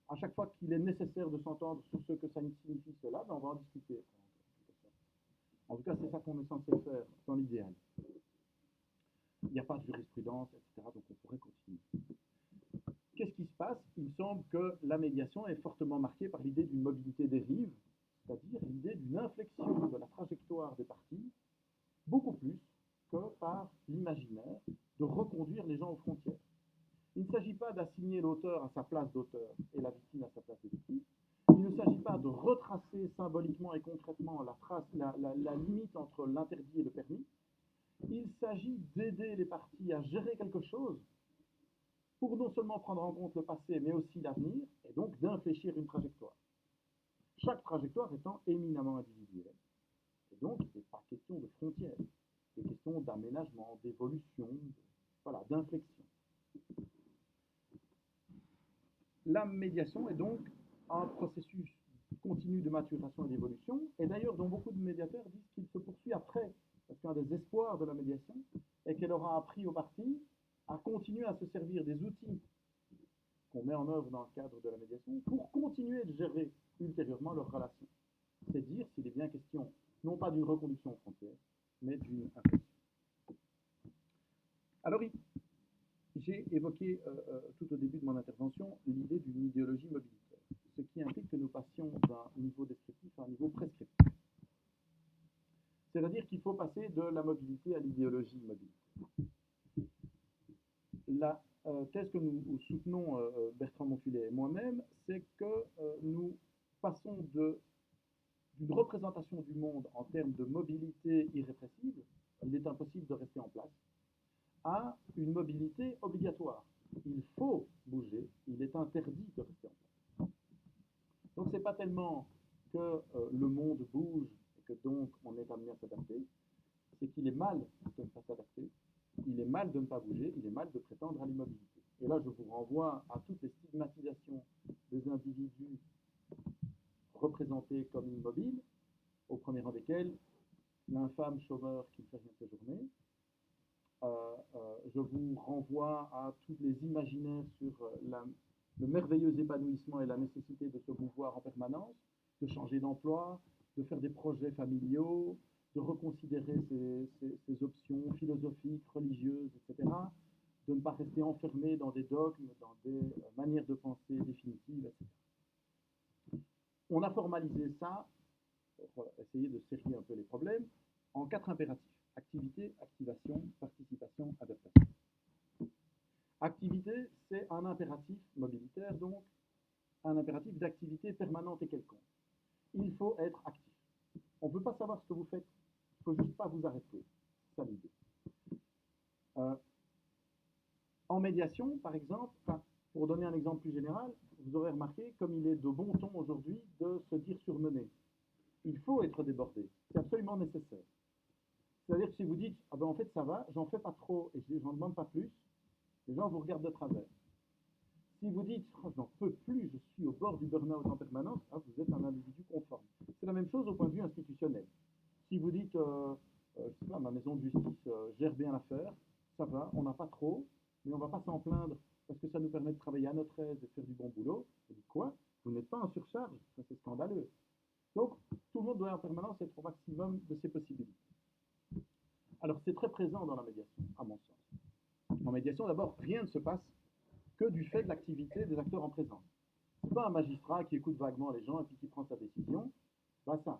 À chaque fois qu'il est nécessaire de s'entendre sur ce que ça signifie cela, ben on va en discuter. En tout cas, c'est ça qu'on est censé faire dans l'idéal. Il n'y a pas de jurisprudence, etc., donc on pourrait continuer. Qu'est-ce qui se passe? Il me semble que la médiation est fortement marquée par l'idée d'une mobilité des rives, c'est-à-dire l'idée d'une inflexion de la trajectoire des parties, beaucoup plus que par l'imaginaire de reconduire les gens aux frontières. Il ne s'agit pas d'assigner l'auteur à sa place d'auteur et la victime à sa place de victime. Il ne s'agit pas de retracer symboliquement et concrètement la limite entre l'interdit et le permis. Il s'agit d'aider les parties à gérer quelque chose pour non seulement prendre en compte le passé, mais aussi l'avenir, et donc d'infléchir une trajectoire. Chaque trajectoire étant éminemment individuelle. Et donc, il n'est pas question de frontières, il est question d'aménagement, d'évolution, voilà, d'inflexion. La médiation est donc un processus continu de maturation et d'évolution, et d'ailleurs dont beaucoup de médiateurs disent qu'il se poursuit après, parce qu'un des espoirs de la médiation est qu'elle aura appris aux parties à continuer à se servir des outils qu'on met en œuvre dans le cadre de la médiation pour continuer de gérer ultérieurement leurs relations. C'est dire s'il est bien question, non pas d'une reconduction aux frontières, mais d'une inflexion. Alors, j'ai évoqué tout au début de mon intervention l'idée d'une idéologie mobilitaire, ce qui implique que nous passions d'un niveau descriptif à un niveau prescriptif. C'est-à-dire qu'il faut passer de la mobilité à l'idéologie mobilitaire. La thèse que nous soutenons, Bertrand Monculet et moi-même, c'est que nous passons d'une représentation du monde en termes de mobilité irrépressible, il est impossible de rester en place, à une mobilité obligatoire. il faut bouger, il est interdit de rester en place. Donc ce n'est pas tellement que le monde bouge et que donc on est amené à s'adapter, c'est qu'il est mal de ne pas s'adapter, il est mal de ne pas bouger, il est mal de prétendre à l'immobilité. Et là, je vous renvoie à toutes les stigmatisations des individus représentés comme immobiles, au premier rang desquels l'infâme chômeur qui ne fait rien de sa journée. Je vous renvoie à tous les imaginaires sur le merveilleux épanouissement et la nécessité de se mouvoir en permanence, de changer d'emploi, de faire des projets familiaux, de reconsidérer ses options philosophiques, religieuses, etc., de ne pas rester enfermé dans des dogmes, dans des manières de penser définitives, etc. On a formalisé ça, pour essayer de serrer un peu les problèmes, en 4 impératifs. Activité, activation, participation, adaptation. Activité, c'est un impératif mobilitaire, donc un impératif d'activité permanente et quelconque. Il faut être actif. On ne peut pas savoir ce que vous faites, il ne faut juste pas vous arrêter. C'est ça l'idée. En médiation, par exemple, pour donner un exemple plus général, vous aurez remarqué comme il est de bon ton aujourd'hui de se dire surmené. Il faut être débordé, c'est absolument nécessaire. C'est-à-dire que si vous dites, ah ben en fait ça va, j'en fais pas trop et je n'en demande pas plus, les gens vous regardent de travers. Si vous dites, oh, je n'en peux plus, je suis au bord du burn-out en permanence, ah, vous êtes un individu conforme. C'est la même chose au point de vue institutionnel. Si vous dites, je sais pas, ma maison de justice gère bien l'affaire, ça va, on n'a pas trop, mais on ne va pas s'en plaindre parce que ça nous permet de travailler à notre aise et de faire du bon boulot. Vous dites quoi? Vous n'êtes pas en surcharge, ça c'est scandaleux. Donc, tout le monde doit en permanence être au maximum de ses possibilités. Alors, c'est très présent dans la médiation, à mon sens. En médiation, d'abord, rien ne se passe que du fait de l'activité des acteurs en présence. Ce n'est pas un magistrat qui écoute vaguement les gens et puis qui prend sa décision. Ben ça,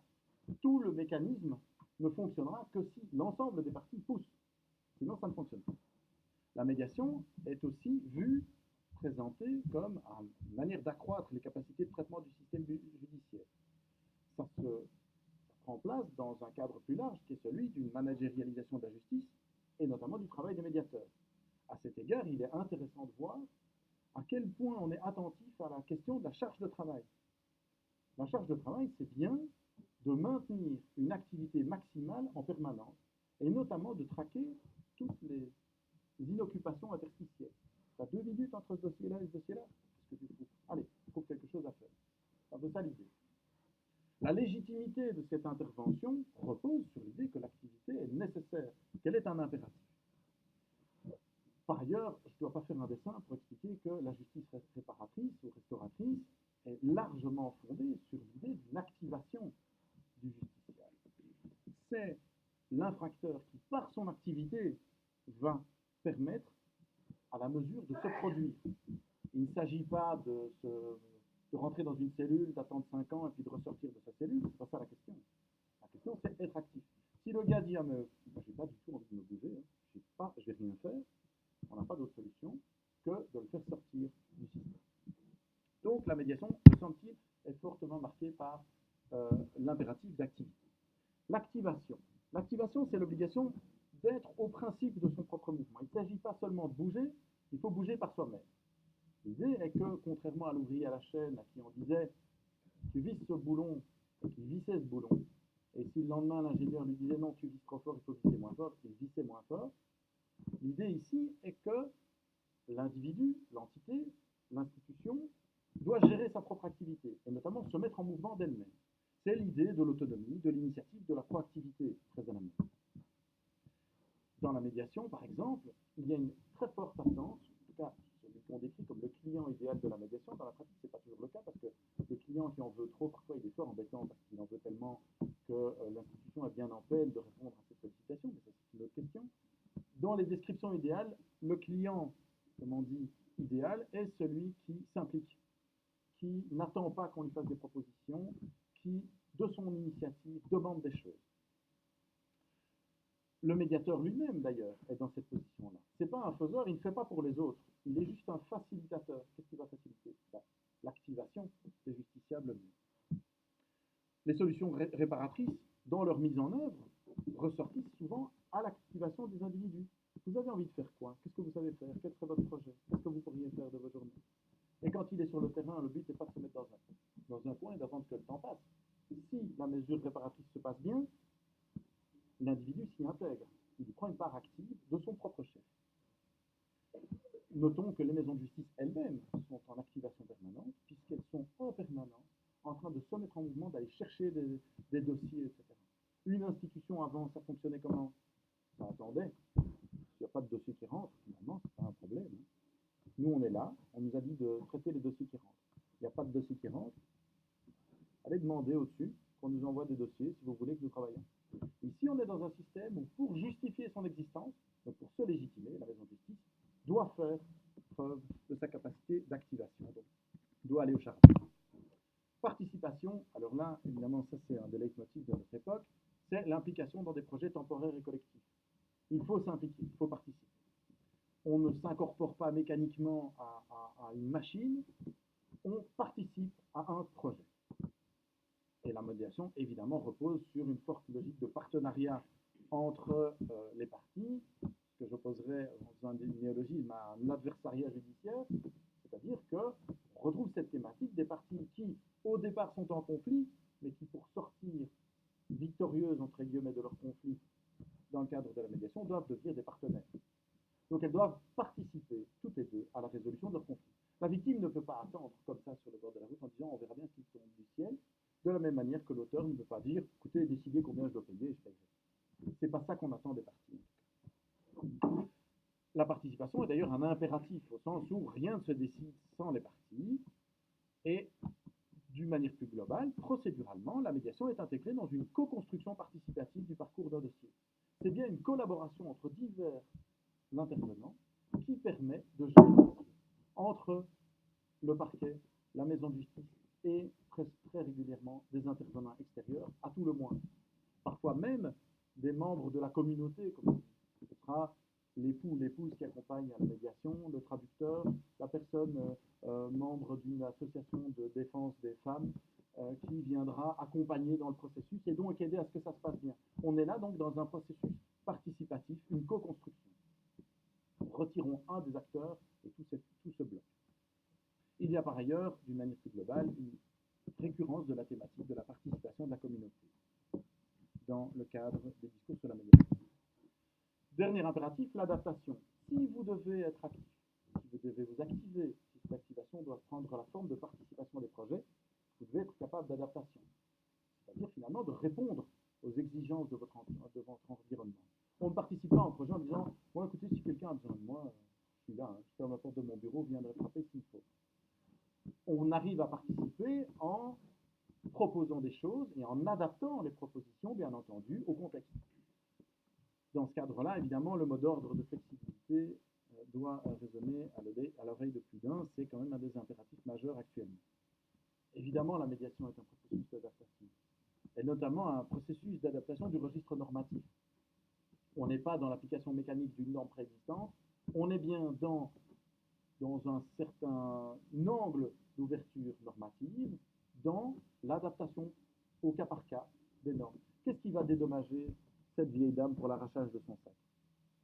tout le mécanisme ne fonctionnera que si l'ensemble des parties poussent. Sinon, ça ne fonctionne pas. La médiation est aussi vue, présentée comme une manière d'accroître les capacités de traitement du système judiciaire. Ça se prend en place dans un cadre plus large qui est celui d'une managérialisation de la justice et notamment du travail des médiateurs. À cet égard, il est intéressant de voir à quel point on est attentif à la question de la charge de travail. La charge de travail, c'est bien de maintenir une activité maximale en permanence et notamment de traquer toutes les inoccupations interstitielles. Tu as 2 minutes entre ce dossier-là et ce dossier-là. Qu'est-ce que tu trouves? Allez, tu trouves quelque chose à faire. C'est un peu ça l'idée. La légitimité de cette intervention repose sur l'idée que l'activité est nécessaire, qu'elle est un impératif. Par ailleurs, je ne dois pas faire un dessin pour expliquer que la justice réparatrice ou restauratrice est largement fondée sur l'idée d'une activation du justiciable. C'est l'infracteur qui, par son activité, va permettre à la mesure de se produire. Il ne s'agit pas de rentrer dans une cellule, d'attendre 5 ans et puis de ressortir de sa cellule, c'est pas ça la question. La question, c'est être actif. Si le gars dit, ah, mais je n'ai pas du tout envie de me bouger, hein, je ne vais rien faire, on n'a pas d'autre solution que de le faire sortir du système. Donc la médiation, me semble-t-il, est fortement marquée par l'impératif d'activité. L'activation. L'activation, c'est l'obligation d'être au principe de son propre mouvement. Il ne s'agit pas seulement de bouger, il faut bouger par soi-même. L'idée est que, contrairement à l'ouvrier à la chaîne, à qui on disait tu visses ce boulon, et qu'il vissait ce boulon, et si le lendemain l'ingénieur lui disait non, tu visses trop fort, il faut visser moins fort, il vissait moins fort, l'idée ici est que l'individu, l'entité, l'institution doit gérer sa propre activité, et notamment se mettre en mouvement d'elle-même. C'est l'idée de l'autonomie, de l'initiative, de la proactivité, très à la mode. Dans la médiation, par exemple, il y a une très forte attente, en tout cas celui qu'on décrit comme le client idéal de la médiation. Dans la pratique, ce n'est pas toujours le cas, parce que le client qui en veut trop, parfois il est fort embêtant, parce qu'il en veut tellement que l'institution est bien en peine de répondre à cette sollicitation, mais ça c'est une autre question. Dans les descriptions idéales, le client, comme on dit, idéal, est celui qui s'implique, qui n'attend pas qu'on lui fasse des propositions, qui, de son initiative, demande des choses. Le médiateur lui-même, d'ailleurs, est dans cette position-là. Ce n'est pas un faiseur, il ne fait pas pour les autres. Il est juste un facilitateur. Qu'est-ce qu'il va faciliter? L'activation des justiciables eux-mêmes. Les solutions réparatrices, dans leur mise en œuvre, ressortissent souvent à l'activation des individus. Vous avez envie de faire quoi? Qu'est-ce que vous savez faire? Quel serait votre projet? Qu'est-ce que vous pourriez faire de vos journées? Et quand il est sur le terrain, le but n'est pas de se mettre dans un coin et d'attendre que le temps passe. Si la mesure réparatrice se passe bien, l'individu s'y intègre. Il prend une part active de son propre chef. Notons que les maisons de justice elles-mêmes sont en activation permanente, puisqu'elles sont en permanence en train de se mettre en mouvement, d'aller chercher des dossiers, etc. Une institution avant, ça fonctionnait comment? Ça attendait. S'il n'y a pas de dossier qui rentre, finalement, ce n'est pas un problème. Nous, on est là, on nous a dit de traiter les dossiers qui rentrent. Il n'y a pas de dossier qui rentre. Allez demander au-dessus qu'on nous envoie des dossiers si vous voulez que nous travaillions. Ici, on est dans un système où, pour justifier son existence, donc pour se légitimer, la maison de justice doit faire preuve de sa capacité d'activation, donc doit aller au charbon. Participation, alors là, évidemment, ça c'est un des leitmotifs de notre époque, c'est l'implication dans des projets temporaires et collectifs. Il faut s'impliquer, il faut participer. On ne s'incorpore pas mécaniquement à une machine, on participe à un projet. Et la médiation, évidemment, repose sur une forte logique de partenariat entre les parties, ce que j'opposerais en faisant un néologisme à un adversariat judiciaire, c'est-à-dire qu'on retrouve cette thématique des parties qui, au départ, sont en conflit, mais qui, pour sortir victorieuses, entre guillemets, de leur conflit dans le cadre de la médiation, doivent devenir des partenaires. Donc elles doivent participer, toutes les deux, à la résolution de leur conflit. La victime ne peut pas attendre comme ça sur le bord de la route en disant on verra bien ce qui tombe du ciel, de la même manière que l'auteur ne peut pas dire écoutez, décidez combien je dois payer, je payerai. C'est pas ça qu'on attend des parties. La participation est d'ailleurs un impératif, au sens où rien ne se décide sans les parties, et d'une manière plus globale, procéduralement, la médiation est intégrée dans une co-construction participative du parcours d'un dossier. C'est bien une collaboration entre divers intervenants qui permet de gérer le dossier entre le parquet, la maison de justice et très régulièrement des intervenants extérieurs, à tout le moins. Parfois même des membres de la communauté, comme ce sera l'époux ou l'épouse qui accompagne à la médiation, le traducteur, la personne membre d'une association de défense des femmes qui viendra accompagner dans le processus et donc aider à ce que ça se passe bien. On est là donc dans un processus participatif, une co-construction. Retirons un des acteurs et tout ce bloc. Il y a par ailleurs, d'une manière plus globale, une récurrence de la thématique de la participation de la communauté dans le cadre des discours sur la médiation. Dernier impératif, l'adaptation. Si vous devez être actif, si vous devez vous activer, si cette activation doit prendre la forme de participation des projets, vous devez être capable d'adaptation. C'est-à-dire finalement de répondre aux exigences de votre environnement. On ne participe pas en projet en disant bon, écoutez, si quelqu'un a besoin de moi, je suis là, je ferme la porte de mon bureau, je viendrai frapper s'il faut. On arrive à participer en proposant des choses et en adaptant les propositions, bien entendu, au contexte. Dans ce cadre-là, évidemment, le mot d'ordre de flexibilité doit résonner à l'oreille de plus d'un. C'est quand même un des impératifs majeurs actuellement. Évidemment, la médiation est un processus d'adaptation, et notamment un processus d'adaptation du registre normatif. On n'est pas dans l'application mécanique d'une norme préexistante, on est bien dans un certain angle d'ouverture normative, dans l'adaptation au cas par cas des normes. Qu'est-ce qui va dédommager cette vieille dame pour l'arrachage de son sac?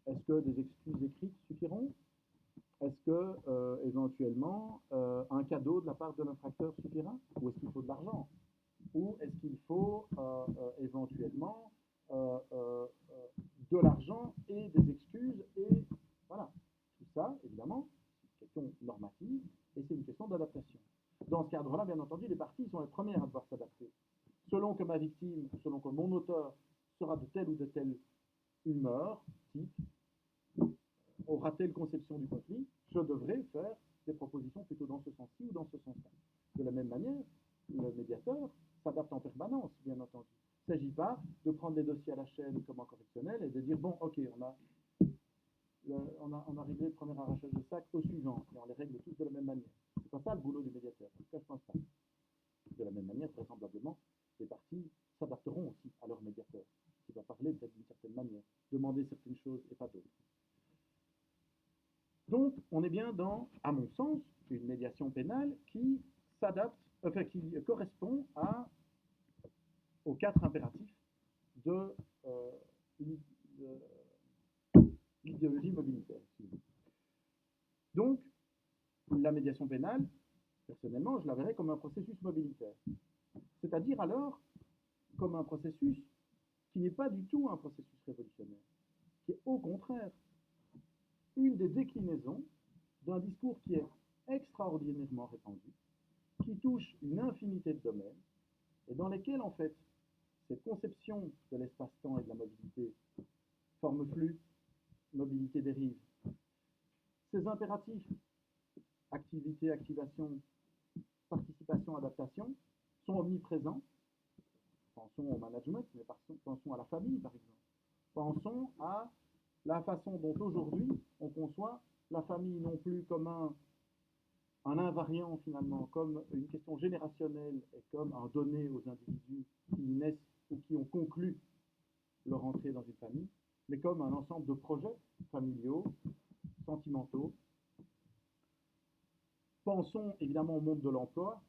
Est-ce que des excuses écrites suffiront? Est-ce que, éventuellement, un cadeau de la part de l'infracteur suffira? Ou est-ce qu'il faut de l'argent? Ou est-ce qu'il faut éventuellement de l'argent et des excuses? Et voilà, tout ça, évidemment, c'est une question normative et c'est une question d'adaptation. Dans ce cadre-là, bien entendu, les parties sont les premières à devoir s'adapter. Selon que ma victime, selon que mon auteur sera de telle ou de telle humeur, type, aura telle conception du conflit, je devrais faire des propositions plutôt dans ce sens-ci ou dans ce sens-là. De la même manière, le médiateur s'adapte en permanence, bien entendu. Il ne s'agit pas de prendre des dossiers à la chaîne comme en correctionnel et de dire, bon, ok, on a réglé le premier arrachage de sac au suivant, et on les règle tous de la même manière. C'est pas ça le boulot du médiateur, en tout cas je pense pas. De la même manière, vraisemblablement, les parties s'adapteront aussi à leur médiateur, qui va parler peut-être d'une certaine manière, demander certaines choses et pas d'autres. Donc, on est bien dans, à mon sens, une médiation pénale qui s'adapte, enfin qui correspond aux 4 impératifs de l'idéal idéologie mobilitaire. Donc, la médiation pénale, personnellement, je la verrais comme un processus mobilitaire. C'est-à-dire alors comme un processus qui n'est pas du tout un processus révolutionnaire, qui est au contraire une des déclinaisons d'un discours qui est extraordinairement répandu, qui touche une infinité de domaines, et dans lesquels, en fait, cette conception de l'espace-temps et de la mobilité, forme-flux, mobilité-dérive, ces impératifs, activité, activation, participation, adaptation, sont omniprésents. Pensons au management, mais pensons à la famille, par exemple. Pensons à la façon dont aujourd'hui on conçoit la famille non plus comme un invariant finalement, comme une question générationnelle et comme un donné aux individus qui naissent ou qui ont conclu leur entrée dans une famille, mais comme un ensemble de projets familiaux, sentimentaux. Pensons évidemment au monde de l'emploi,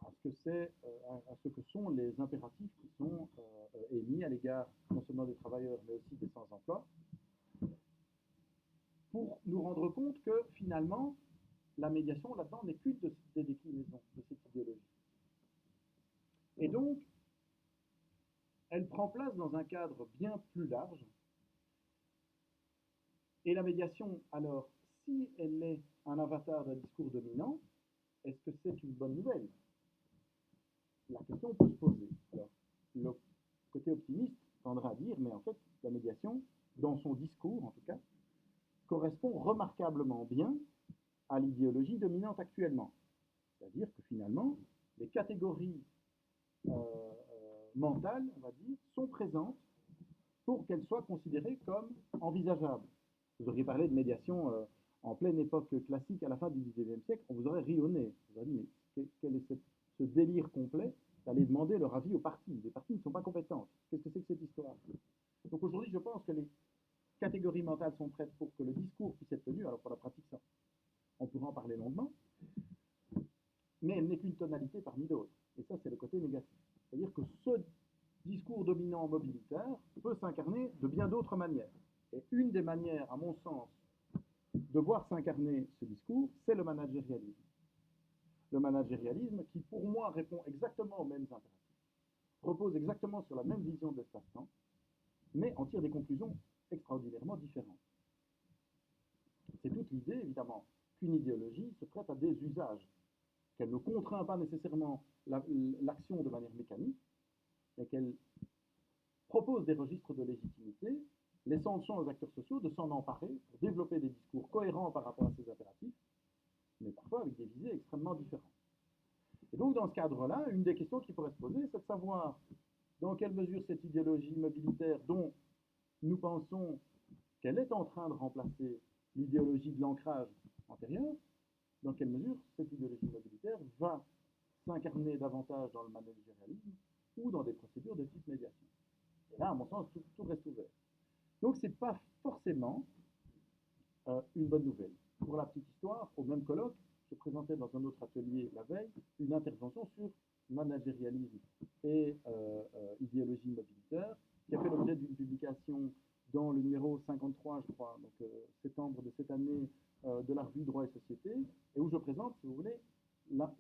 à ce que sont les impératifs qui sont émis à l'égard non seulement des travailleurs, mais aussi des sans-emploi, pour nous rendre compte que finalement, la médiation là-dedans n'est qu'une des déclinaisons de cette idéologie. Et donc, elle prend place dans un cadre bien plus large. Et la médiation, alors, si elle est un avatar d'un discours dominant, est-ce que c'est une bonne nouvelle? La question peut se poser. Alors, le côté optimiste tendra à dire, mais en fait, la médiation, dans son discours en tout cas, correspond remarquablement bien à l'idéologie dominante actuellement. C'est-à-dire que finalement, les catégories mentales, on va dire, sont présentes pour qu'elles soient considérées comme envisageables. Vous auriez parlé de médiation en pleine époque classique à la fin du XIXe siècle, on vous aurait ri au nez. On vous aurait dit, mais quel est ce délire complet d'aller demander leur avis aux partis? Les partis ne sont pas compétents. Qu'est-ce que c'est que cette histoire? Donc aujourd'hui, je pense que les catégories mentales sont prêtes pour que le discours puisse être tenu. Alors pour la pratique, ça, on pourra en parler longuement, mais elle n'est qu'une tonalité parmi d'autres. Et ça, c'est le côté négatif. C'est-à-dire que ce discours dominant mobilitaire peut s'incarner de bien d'autres manières. Et une des manières, à mon sens, de voir s'incarner ce discours, c'est le managérialisme. Le managérialisme qui, pour moi, répond exactement aux mêmes impératifs, repose exactement sur la même vision de l'espace-temps, mais en tire des conclusions extraordinairement différentes. C'est toute l'idée, évidemment, qu'une idéologie se prête à des usages, qu'elle ne contraint pas nécessairement l'action de manière mécanique, mais qu'elle propose des registres de légitimité, laissant le champ aux acteurs sociaux de s'en emparer pour développer des discours cohérents par rapport à ces impératifs, mais parfois avec des visées extrêmement différentes. Et donc, dans ce cadre-là, une des questions qui pourrait se poser, c'est de savoir dans quelle mesure cette idéologie mobilitaire, dont nous pensons qu'elle est en train de remplacer l'idéologie de l'ancrage antérieur, dans quelle mesure cette idéologie mobilitaire va s'incarner davantage dans le managérialisme ou dans des procédures de type médiation. Et là, à mon sens, tout reste ouvert. Donc, ce n'est pas forcément une bonne nouvelle. Pour la petite histoire, au même colloque, je présentais dans un autre atelier la veille une intervention sur managérialisme et idéologie mobilitaire, qui a fait l'objet d'une publication dans le numéro 53, je crois, donc septembre de cette année, de la revue Droit et Société, et où je présente, si vous voulez,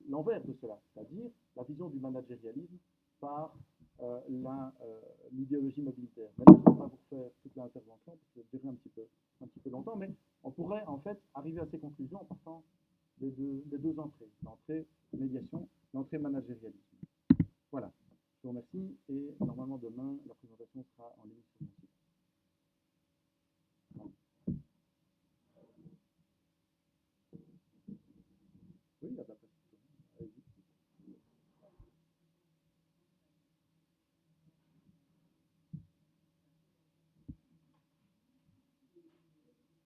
l'envers de cela, c'est-à-dire la vision du managérialisme par l'idéologie mobilitaire. Mais là, je ne vais pas vous refaire toute l'intervention, parce que ça durerait un petit peu longtemps, mais on pourrait en fait arriver à ces conclusions en partant des deux entrées, l'entrée médiation, l'entrée managérialisme. Voilà, je vous remercie, et normalement demain, la présentation sera en ligne sur mon site. Oui, il y a